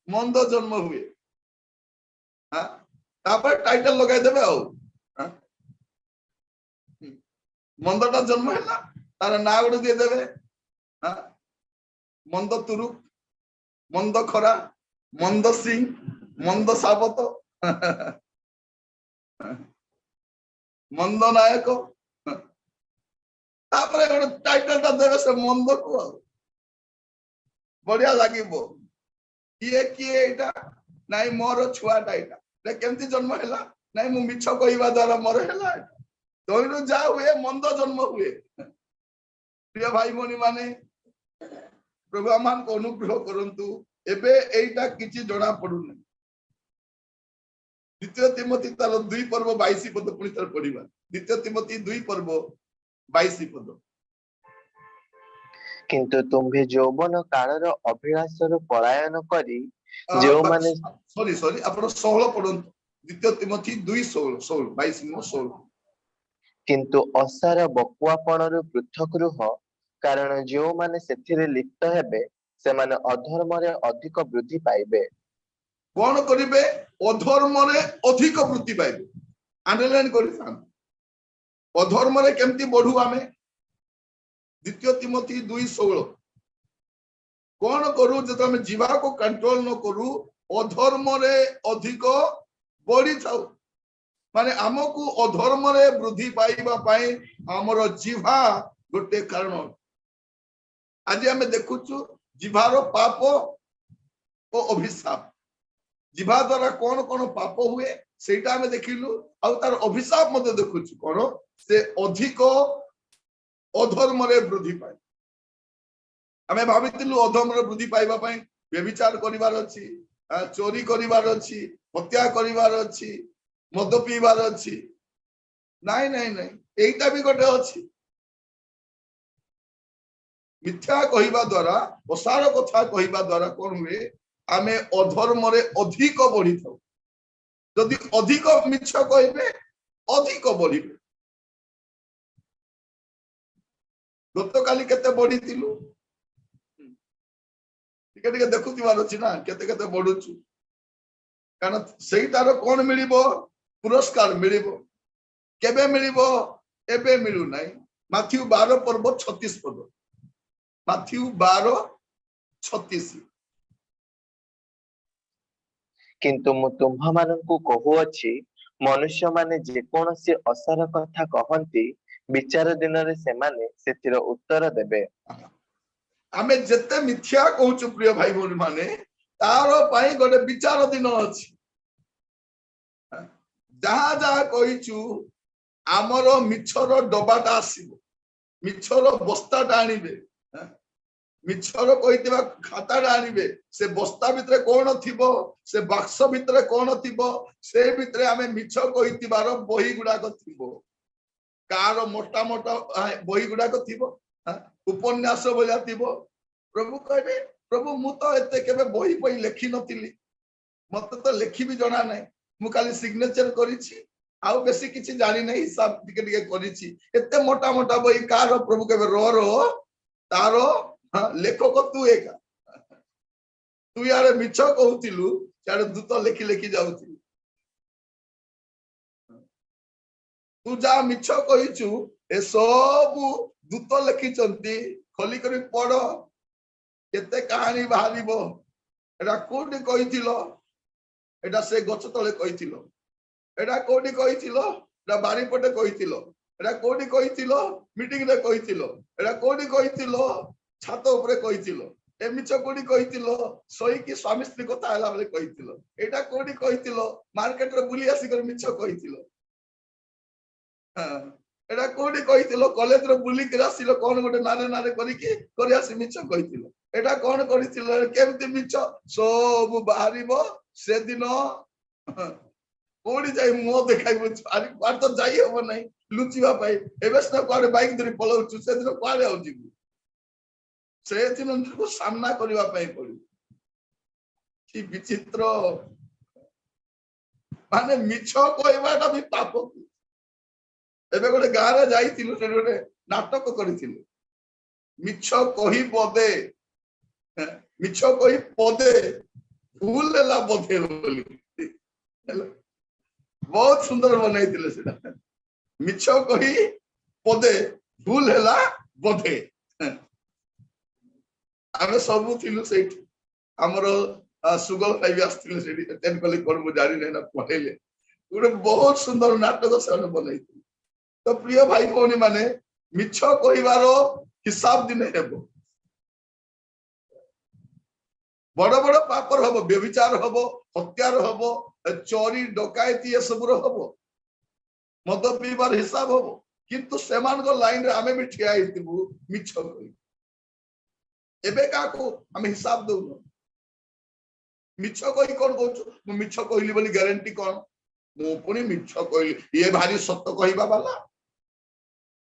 Speaker 1: ମନ୍ଦ ଜନ୍ମ ହୁଏ। ତାପରେ ଟାଇଟଲ ଲଗାଇଦେବେ ଆଉ, ମନ୍ଦଟା ଜନ୍ମ ହେଲା, ତାର ନାଁ ଗୋଟେ ଦେଇଦେବେ, ମନ୍ଦ ତୁରୁ, ମନ୍ଦ ଖରା, ମନ୍ଦ ସିଂ, ମନ୍ଦ ସାବତ, ମନ୍ଦ ନାୟକ। ତାପରେ ଗୋଟେ ଟାଇଟଲଟା ଦେବେ ସେ ମନ୍ଦକୁ, ଆଉ ବଢିଆ ଲାଗିବ। କିଏ କିଏ ଏଇଟା, ନାଇଁ ମୋର ଛୁଆଟା ଏଇଟା, କେମିତି ଜନ୍ମ ହେଲା, ନାଇଁ ମୁଁ ମିଛ କହିବା ଦ୍ୱାରା ମୋର ହେଲା। ତୈରୁ ଯାହା ହୁଏ ମନ୍ଦ ଜନ୍ମ ହୁଏ। ପ୍ରିୟ ଭାଇ ଭଉଣୀ ମାନେ, ପ୍ରଭୁ ଆମମାନଙ୍କୁ ଅନୁଗ୍ରହ କରନ୍ତୁ। ଏବେ ଏଇଟା କିଛି ଜଣା ପଡୁନି। ଦ୍ୱିତୀୟ ତିମୋଥୀ ତାର 2 ପର୍ବ 22 ପଦ ପୁଣି ଥରେ ପଢିବା। ଦ୍ୱିତୀୟ ତିମୋଥୀ 2 ପର୍ବ 22 ପଦ।
Speaker 2: କିନ୍ତୁ ତୁମ୍ଭେ ଯୌବନ କାଳର ଅଭିଳାଷରୁ ପଳାୟନ କରି ଯେଉଁମାନେ
Speaker 1: ସରି ଆପଣ 16 ପଢନ୍ତୁ। ଦ୍ୱିତୀୟ ତିମୋଥୀ 2:16 22 ନୁହଁ 16।
Speaker 2: କିନ୍ତୁ ଅସାର ବପୁଆପଣରୁ ପୃଥକ ରୁହ, କାରଣ ଯେଉଁମାନେ ସେଥିରେ ଲିପ୍ତ ହେବେ ସେମାନେ ଅଧର୍ମରେ ଅଧିକ ବୃଦ୍ଧି ପାଇବେ।
Speaker 1: କଣ କରିବେ, ଅଧର୍ମରେ ଅଧିକ ବୃଦ୍ଧି ପାଇବେ। ଆଣ୍ଡରଲାଇନ କରିଥାନ୍ତୁ, ଅଧର୍ମରେ କେମିତି ବଢୁ ଆମେ। ଦ୍ୱିତୀୟ ତିମୋଥୀ 2:16। କଣ କରୁ, ଯେତେବେଳେ ଆମେ ଯିବାକୁ କଣ୍ଟ୍ରୋଲ ନ କରୁ, ଅଧର୍ମରେ ଅଧିକ ବଢିଥାଉ। ମାନେ ଆମକୁ ଅଧର୍ମରେ ବୃଦ୍ଧି ପାଇବା ପାଇଁ ଆମର ଜିହ୍ବା ଗୋଟେ କାରଣ। ଆଜି ଆମେ ଦେଖୁଛୁ ଜିହ୍ବାର ପାପ ଓ ଅଭିଶାପ। ଜିହ୍ବା ଦ୍ୱାରା କଣ କଣ ପାପ ହୁଏ ସେଇଟା ଆମେ ଦେଖିଲୁ, ଆଉ ତାର ଅଭିଶାପ ମଧ୍ୟ ଦେଖୁଛୁ, କଣ ସେ ଅଧିକ ଅଧର୍ମରେ ବୃଦ୍ଧି ପାଏ। आमे भावितिलु अधमर वृद्धि पाइबा पई व्यभिचार करिवार अछि, चोरी करिवार अछि, हत्या करिवार अछि, मद पीवार अछि। नाइ नाइ नाइ एइटा भी गोटे अछि। मिथ्या कहिबा द्वारा असार कथा कहिबा द्वारा कोन हुए आमे अधर्मरे अधिक बढ़ी थाउ। जदि अधिक मिछ कहबे अधिक बढ़िबे। गतकाली केते बढ़िथिलु टिके टिके देखुथिबार अछि ना केते केते बढ़ुछु। कारण सेइटार कोन मिलिबो पुरस्कार मिलिबो केबे मिलिबो एबे मिलु नाही। माथ्यू 12 पर्व 36 पद, माथ्यू 12 36।
Speaker 2: किंतु मु तुम्हा माननकु कहुअछि मनुष्य माने जेकोनोसी असार कथा कहंती विचार दिनरे सेमाने सेतिर उत्तर देबे।
Speaker 1: आमे जेते मिथ्या कहूछु प्रिय भाई भौणी माने तारो पाई गोटे विचार दिन अछि। जहा जहा कहिचु आमर मिछर डबाटा आसीबो, मिछर बस्ताटा आनिबे, मिछर कहितबा खाताटा आनिबे, से बस्ता भितरे कोन थिबो, से बाक्स भितरे कोन थिबो, से भितरे आमे मिछ कहितबार बही गुडाक थिबो। कार मोटा मोटा बही गुडाक थिबो, उपन्यास बोला थिबो। प्रभु कहबे प्रभु मु तो एते केबे बही बही लेखि नथिली, मते तो लेखि भी जणा नै, मु खाली सिग्नेचर करिछि आउ बेसी किछि जानि नै, हिसाब टिके टिके करिछि। एते मोटा मोटा बही कार प्रभु कहबे रो तारो लेखक तू एका, तू यार मिछ कहउतिलु यार दूत लेखि लेखि जाउतिलु। तू जा मिछ कहिचु ए सब दूत लेखिचंती, खोली करी पढ़ केते कहानी बाहरिबो। एटा कोठी कहिथिलो, एटा से गछ तले कहिथिलो, एटा कोठी कहिथिलो, एटा बारी पटे कहिथिलो, एटा कोठी कहिथिलो, मीटिंग रे कहिथिलो, एटा कोठी कहिथिलो, छात ऊपर कहिथिलो, ए मिछ कोठी कहिथिलो, सोई की स्वामी स्त्री कथा हला बेले कहिथिलो, एटा कोठी कहिथिलो, मार्केट रे बुली आसी कर मिछ कहिथिलो। एटा कोठी कहिथिलो, कॉलेज रे बुली के आसीलो कोन गोटे नारे नारे करी की करी आसी मिछ कहिथिलो। एटा कोन करिथिलो केमति मिछ सब बाहरिबो से दिन। कोडी जाई मो देखाइबो आरि पार तो जाई हो नै लुचिबा पाई एबेस न कोडे बाइक धरि पळौछु से दिन कोडे आउ जिबु, से दिन को सामना करिबा पाई पड़ी। कि विचित्र माने मिछ कहबाटा भी पाप। एबे गोटे गारे जाईतिलु से गोटे नाटक करितिलु, मिछ कहि पदे मिछ कहि पदे भूल लेला बधे बोली। बहुत सुंदर बनाइतिले सेटा, मिछ कहि पदे भूल हैला बधे। आमे सबु थिलु सेठी, हमर सुगल भाई भी आस्तिले सेठी अटेंड कले कोन मु जानि नै ना पढेले गोटे बहुत सुंदर नाटक से बनाइतिले। तो प्रिय भाई भौणी माने मिछ कहिबारो हिसाब दिने हेबो। बड़ बड़ पापर हबो, व्यभिचार हबो, हत्यार हबो, चोरी डकायती ए सबुर हबो, मद पीबार हिसाब हबो। किंतु सेमान को लाइन रे आमे भी ठिया हितिबु मिछ कहि। एबे का को हम हिसाब दउनो, मिछ कहि कोन कहछु मु मिछ कहिली बोली गारंटी कोन, मु पुनी मिछ कहिली ये भारी सत्य कहिबा वाला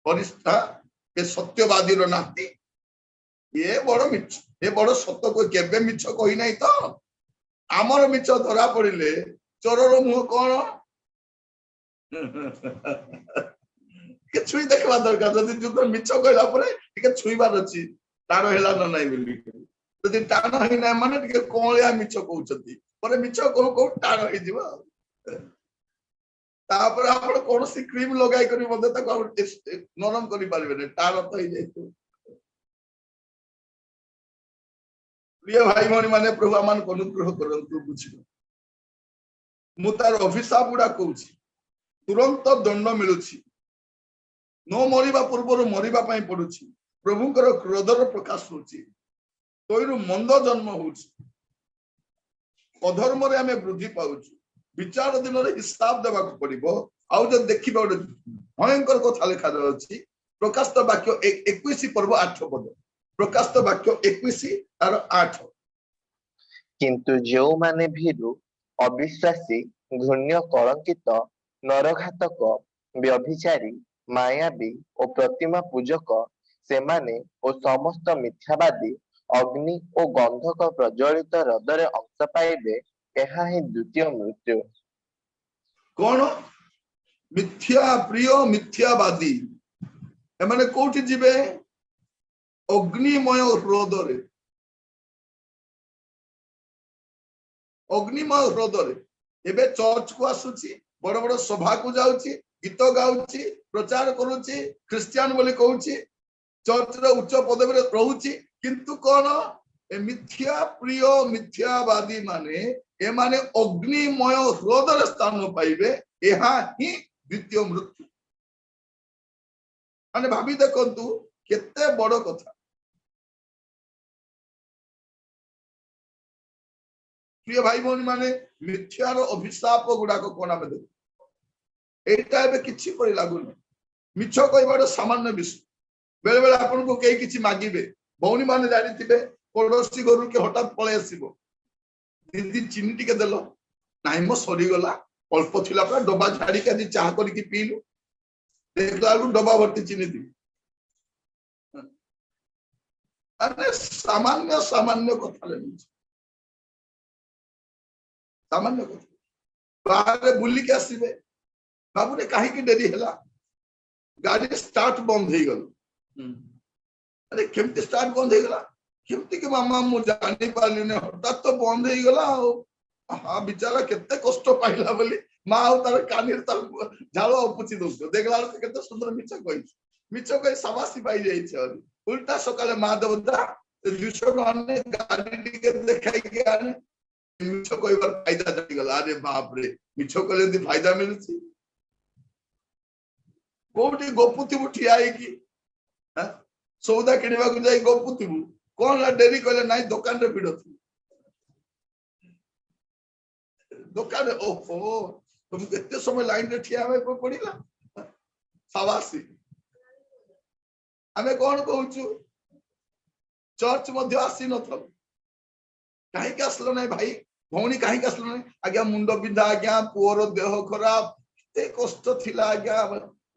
Speaker 1: परिस्था ए सत्यवादी रो नाती ये बड़ मिछ, ये बड़ सत्य को केबे मिछ कहि नै तो। आमर मिछ धरा पड़िले चोरर मुह कोन के छुई देखबा दरकार। जदि जुद मिछ कहला परे टिके छुईबार अछि तारो हेला न नै मिली, जदि टाण है नै माने टिके कोळिया मिछ कहउछथि परे मिछ कहू कहू टाण होई जिवो। तापर आपण कोनोसी क्रीम लगाई करी मते ताको नरम करी पारिबे नै, टाण तो होई जाइतो। प्रिय भाई भौणी माने प्रभु आमान को अनुग्रह करंतु बुझिबो। मु तार अभिशाप गुडा कहूछि तुरंत दंड मिलुछि, नो मरिबा पूर्व मरिबा पाई पडुछि, प्रभुकर क्रोधर प्रकाश होछि, तोइरु मंद जन्म होछि, अधर्म रे हमें वृद्धि पाउछु, विचार दिन रे हिसाब देबा को पड़िबो। आउ जे देखिबा भयंकर कथा लिखा अछि प्रकाशित वाक्य 21 पर्व 8 पद, ପ୍ରକାଶିତ ବାକ୍ୟ 21 ତାର 8।
Speaker 2: କିନ୍ତୁ ଯେଉଁମାନେ ଭୀରୁ ଅବିଶ୍ୱାସୀ ଘୃଣ୍ୟ କଳଙ୍କିତ ନରଘାତକ ବ୍ୟଭିଚାରୀ ମାୟାବୀ ଓ ପ୍ରତିମା ପୂଜକ ସେମାନେ ଓ ସମସ୍ତ ମିଥ୍ୟାବାଦୀ ଅଗ୍ନି ଓ ଗନ୍ଧକ ପ୍ରଜ୍ୱଳିତ ହ୍ରଦରେ ଅଂଶ ପାଇବେ। ଏହା ହିଁ ଦ୍ୱିତୀୟ ମୃତ୍ୟୁ।
Speaker 1: କଣ? ମିଥ୍ୟା ପ୍ରିୟ ମିଥ୍ୟାବାଦୀ ଏମାନେ କୋଉଠି ଯିବେ? ଅଗ୍ନିମୟ ହ୍ରଦରେ। ଅଗ୍ନିମୟ ହ୍ରଦରେ। ଏବେ ଚର୍ଚ୍ଚ କୁ ଆସୁଛି, ବଡ ବଡ ସଭାକୁ ଯାଉଛି, ଗୀତ ଗାଉଛି, ପ୍ରଚାର କରୁଛି, ଖ୍ରୀଷ୍ଟିଆନ ବୋଲି କହୁଛି, ଚର୍ଚ୍ଚର ଉଚ୍ଚ ପଦବୀରେ ରହୁଛି, କିନ୍ତୁ କଣ? ଏ ମିଥ୍ୟା ପ୍ରିୟ ମିଥ୍ୟାବାଦୀ ମାନେ ଏମାନେ ଅଗ୍ନିମୟ ହ୍ରଦରେ ସ୍ଥାନ ପାଇବେ। ଏହା ହିଁ ଦ୍ୱିତୀୟ ମୃତ୍ୟୁ। ମାନେ ଭାବି ଦେଖନ୍ତୁ କେତେ ବଡ କଥା। ପ୍ରିୟ ଭାଇ ଭଉଣୀ ମାନେ, ମିଥ୍ୟାର ଅଭିଶାପ ଗୁଡାକ କଣ ଆମେ ଦେଖୁ। ଏଇଟା ଏବେ କିଛି ପରି ଲାଗୁନି। ମିଛ କହିବାଟା ସାମାନ୍ୟ ବିଷୟ। ବେଳେ ବେଳେ ଆପଣଙ୍କୁ କେହି କିଛି ମାଗିବେ, ଭଉଣୀ ମାନେ ଜାଣିଥିବେ, ପଡୋଶୀ ଘରୁ କି ହଠାତ୍ ପଳେଇ ଆସିବ, ଦିଦି ଚିନି ଟିକେ ଦେଲ, ନାଇଁ ମୋ ସରିଗଲା, ଅଳ୍ପ ଥିଲା ପୁରା, ଡବା ଝାଡିକି ଆଜି ଚାହା କରିକି ପିଇଲୁ, ଦେଖିଲା ବେଳକୁ ଡବା ଭର୍ତ୍ତି ଚିନି ଦିବି। ସାମାନ୍ୟ ସାମାନ୍ୟ କଥା ଲାଗୁଛି, ସାମାନ୍ୟ କଥା। ବାହାରେ ବୁଲିକି ଆସିବେ, ବାବୁରେ କାହିଁକି ଡେରି ହେଲା, ଗାଡି ଷ୍ଟାର୍ଟ ବନ୍ଦ ହେଇଗଲା। ଆରେ କେମିତି ଷ୍ଟାର୍ଟ ବନ୍ଦ ହେଇଗଲା? କେମିତି କି ମାମା ମୁଁ ଜାଣି ପାରିଲିନି, ହଠାତ୍ ତ ବନ୍ଦ ହେଇଗଲା ଆଉ। ହଁ ବିଚାରା କେତେ କଷ୍ଟ ପାଇଲା ବୋଲି ମା ଆଉ ତାର କାନିରେ ତାର ଝାଳ ପୋଛି ଦଉଥିବ। ଦେଖିଲା ବେଳକୁ କେତେ ସୁନ୍ଦର ମିଛ କହିଛି, ମିଛ କହି ସାବାସୀ ପାଇଯାଇଛି। ଆହୁରି ଉଲ୍ଟା ସକାଳେ ମା ଦେବତା 200 ଟଙ୍କା ଗାଡି ଟିକେ ଦେଖାଇକି ଆଣେ, ମିଛ କହିବାର ଫାଇଦା ଜାଣିଗଲା। ଆରେ ବାପରେ, ମିଛ କହିଲେ ଏମିତି ଫାଇଦା ମିଳୁଛି। କୋଉଠି ଗପୁଥିବୁ ଠିଆ ହେଇକି, ସଉଦା କିଣିବାକୁ ଯାଇ ଗପୁଥିବୁ, କଣ ହେଲା ଡେରି କହିଲେ ନାଇଁ ଦୋକାନରେ ଭିଡ ଥିବ। ଦୋକାନରେ ଓହୋ ତମକୁ ଏତେ ସମୟ ଲାଇନରେ ଠିଆ ହେବାକୁ ପଡିଲା। ସାବାସୀ। ଆମେ କଣ କହୁଛୁ? ଚର୍ଚ୍ଚ ମଧ୍ୟ ଆସି ନଥାଉ, କାହିଁକି ଆସିଲ ନାହିଁ ଭାଇ, ଭଉଣୀ କାହିଁକି ଆସିଲ ନାହିଁ? ଆଜ୍ଞା ମୁଣ୍ଡ ବିନ୍ଧା, ଆଜ୍ଞା ପୁଅର ଦେହ ଖରାପ, ଏତେ କଷ୍ଟ ଥିଲା ଆଜ୍ଞା।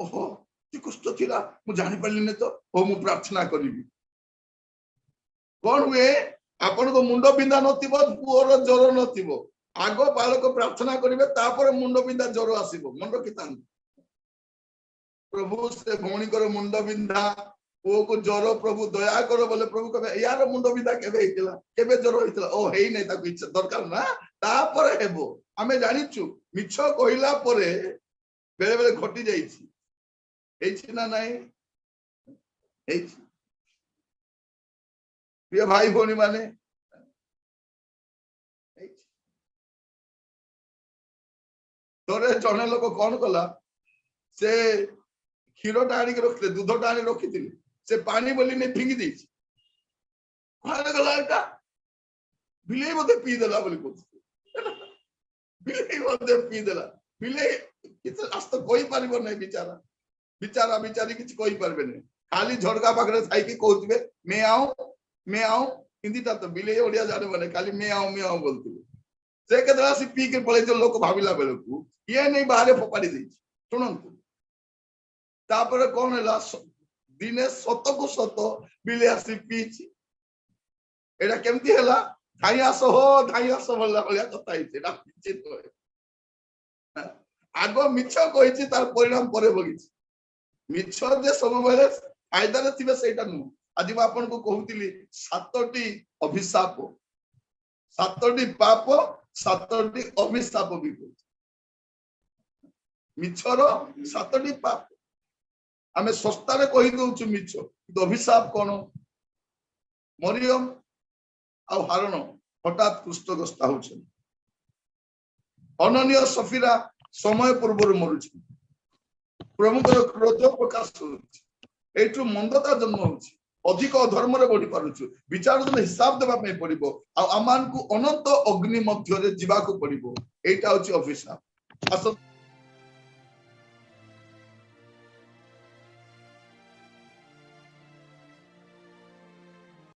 Speaker 1: ଓହୋ ଏତେ କଷ୍ଟ ଥିଲା, ମୁଁ ଜାଣିପାରିଲିନି ତ, ହଉ ମୁଁ ପ୍ରାର୍ଥନା କରିବି। କଣ ହୁଏ? ଆପଣଙ୍କ ମୁଣ୍ଡ ବିନ୍ଧା ନଥିବ, ପୁଅର ଜ୍ୱର ନଥିବ, ଆଗ ବାଳକ ପ୍ରାର୍ଥନା କରିବେ, ତାପରେ ମୁଣ୍ଡ ବିନ୍ଧା ଜ୍ୱର ଆସିବ। ମନେ ରଖିଥାନ୍ତୁ, ପ୍ରଭୁ ସେ ଭଉଣୀଙ୍କର ମୁଣ୍ଡ ବିନ୍ଧା, ପୁଅକୁ ଜ୍ୱର, ପ୍ରଭୁ ଦୟା କର ବୋଲେ ପ୍ରଭୁ କହିବେ ୟାର ମୁଣ୍ଡ ବିନ୍ଧା କେବେ ହେଇଥିଲା, କେବେ ଜ୍ୱର ହେଇଥିଲା, ଓ ହେଇନାହିଁ, ତାକୁ ଇଚ୍ଛା ଦରକାର ନା, ତାପରେ ହେବ। ଆମେ ଜାଣିଛୁ ମିଛ କହିଲା ପରେ ବେଳେ ବେଳେ ଘଟି ଯାଇଛି, ହେଇଛି ନା ନାଇଁ? ହେଇଛି। ପ୍ରିୟ ଭାଇ ଭଉଣୀ ମାନେ, ଥରେ ଜଣେ ଲୋକ କଣ କଲା, ସେ କ୍ଷୀରଟା ଆଣିକି ରଖିଥିଲେ, ଦୁଧଟା ଆଣି ରଖିଥିଲେ, ସେ ପାଣି ବୋଲି ନେଇ ଫିଙ୍ଗି ଦେଇଛି। କୁଆଡେ ଗଲା ଏଟା? ବିଲେଇ ବୋଧେ ପିଇଦେଲା ବୋଲି କହୁଛି। ବିଲେଇ ବୋଧେ ପିଇଦେଲା। ବିଲେଇ କିଛି ଆସ୍ତ କହିପାରିବ ନାହିଁ, ବିଚାରା ବିଚାରା ବିଚାରି କିଛି କହିପାରିବେନି, ଖାଲି ଝରକା ପାଖରେ ଥାଇକି କହୁଥିବେ ମେ ଆଉଁ ମେ ଆଉଁ। ହିନ୍ଦୀଟା ତ ବିଲେଇ ଓଡିଆ ଜାଣିବନି, ଖାଲି ମେ ଆଉଁ ବୋଲୁଥିବେ। ସେ କେତେବେଳେ ଆସି ପିଇକି ପଳେଇଥିବ, ଲୋକ ଭାବିଲା ବେଳକୁ ଇଏ ନେଇ ବାହାରେ ଫୋପାଡି ଦେଇଛି। ଶୁଣନ୍ତୁ, ତାପରେ କଣ ହେଲା, ଦିନେ ସତକୁ ସତ ବିଲେଇ ଆସି ପିଇଛି। ଏଇଟା କେମିତି ହେଲା? ଧାଇଁ ଆସ ହୋ ଧାଇଁ ଆସ ଭଳିଆ କଥା ହେଇଛି। ଆଗ ମିଛ କହିଛି, ତାର ପରିଣାମ ପରେ ଭୋଗିଛି। ମିଛ ଯେ ସବୁବେଳେ ଫାଇଦାରେ ଥିବେ ସେଇଟା ନୁହଁ। ଆଜି ମୁଁ ଆପଣଙ୍କୁ କହୁଥିଲି 7ଟି ଅଭିଶାପ, 7ଟି ପାପ, 7ଟି ଅଭିଶାପ ବି କହୁଛି। ମିଛର 7ଟି ପାପ। ଆମେ ଶସ୍ତାରେ କହି ଦଉଛୁ ମିଛ, କିନ୍ତୁ ଅଭିଶାପ କଣ? ମରିୟମ ଆଉ ହାରଣ ହଠାତ୍ କୁଷ୍ଠଗ୍ରସ୍ତ ହଉଛନ୍ତି। ଅନନୀୟ ସଫିରା ସମୟ ପୂର୍ବରୁ ମରୁଛି। ପ୍ରଭୁଙ୍କର କ୍ରୋଧ ପ୍ରକାଶ ହଉଛି। ଏଇଠୁ ମନ୍ଦତା ଜନ୍ମ ହଉଛି। ଅଧିକ ଅଧର୍ମରେ ବଢି ପାରୁଛୁ। ବିଚାର ଦିନ ହିସାବ ଦେବା ପାଇଁ ପଡିବ, ଆଉ ଆମମାନଙ୍କୁ ଅନନ୍ତ ଅଗ୍ନି ମଧ୍ୟରେ ଯିବାକୁ ପଡିବ। ଏଇଟା ହଉଛି ଅଭିଶାପ।